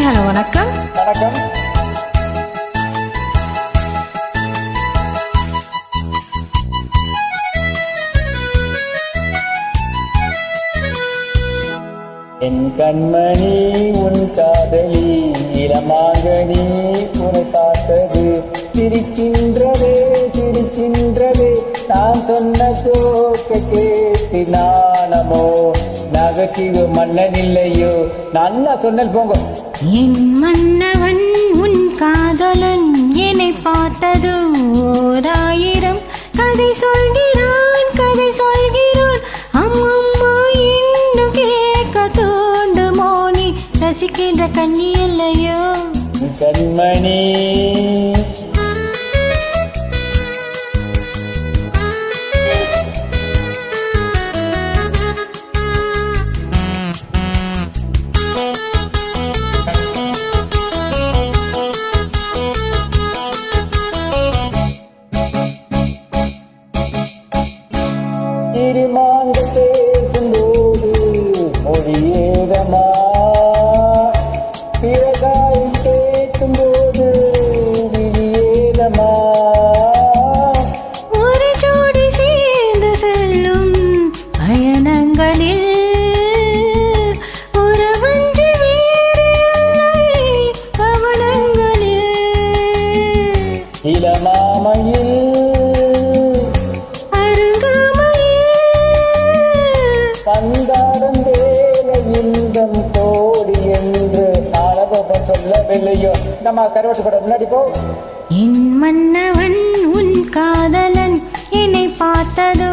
Hello வணக்கம். வணக்கம். என் கண்மணி உன் காதலி இளமாங்கனி உன்னை பார்த்தது சிரிக்கின்றதே சிரிக்கின்றதே நான் சொன்ன தோக்க கேட்டு நாணமோ நகைச்சிவு மன்னன் இல்லையோ நான் சொன்னேன் போங்க. என் மன்னவன் உன் காதலன் என்னை பார்த்தது ஓராயிரம் கதை சொல்கிறான் கதை சொல்கிறான் அம்மம்மா இன்னும் கேட்க தோண்டுமோ நீ ரசிக்கின்ற கண்ணி இல்லையோ கண்மணி. திருமாங்கள் பேசும்போது மொழியேதமா பிறகாய் கேட்கும் போது விழியேதமா ஒரு ஜோடி சேர்ந்து செல்லும் பயணங்களில் ஒரு வஞ்சி வேறு கவனங்களில் இளமாமையில் பந்தாரம் வேலை இன்பம் கோடி என்று ஆளபம் சொல்லவில்லையோ நம்ம கருவட்டு கூட முன்னாடி போ. என் மன்னவன் உன் காதலன் என்னை பார்த்தது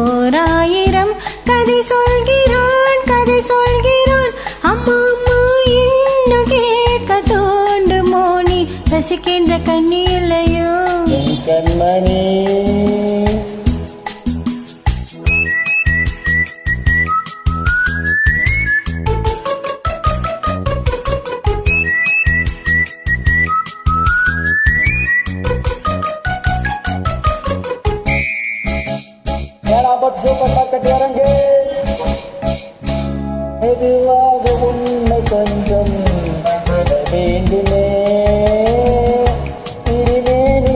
ஓராயிரம் கதை சொல்கிறான் கதை சொல்கிறான் அம்மா அம்மா இன்னும் கேட்க தோண்டுமோ நீ ரசிக்கின்ற கண்ணி இல்லையோ என் கண்மணி. சூப்பர் மார்க்கெட் வரங்க மெதுவாக உன்னை கொஞ்சம் வேண்டுமே திருமேனி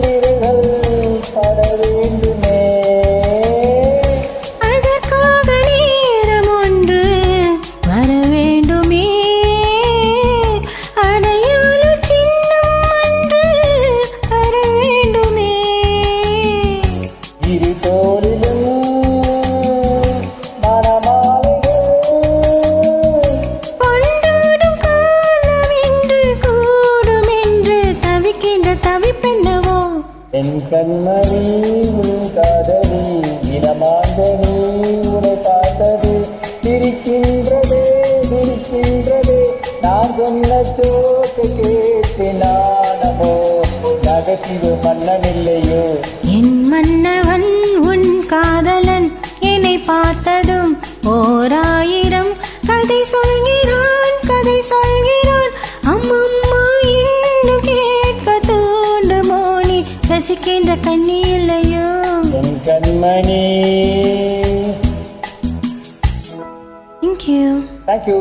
விரல்கள் பட வேண்டுமே அதற்காக நேரம் ஒன்று வர வேண்டுமே அடையாள சின்னம் ஒன்று வர வேண்டுமே இரு தோளிலும் என் கண்மணி உன் காதலி இளமாங்கனி உன்னை பார்த்தது சிரிக்கின்றதே சிரிக்கின்றதே நான் சொன்ன சோக்கு கேட்டு நாணமோ நகைச்சிவு மன்னன் இல்லையோ என் மன்னவன் உன் காதலன் என்னை பார்த்ததும் ஓராயிரம் கதை சொல்கிறான் கதை சொல்கிறான் அம்மம்மா இன்னும் கேட்க தோண்டுமோ நீ ரசிக்கின்ற கண்ணி இல்லையோ என் கண்மணி. Thank you. Thank you.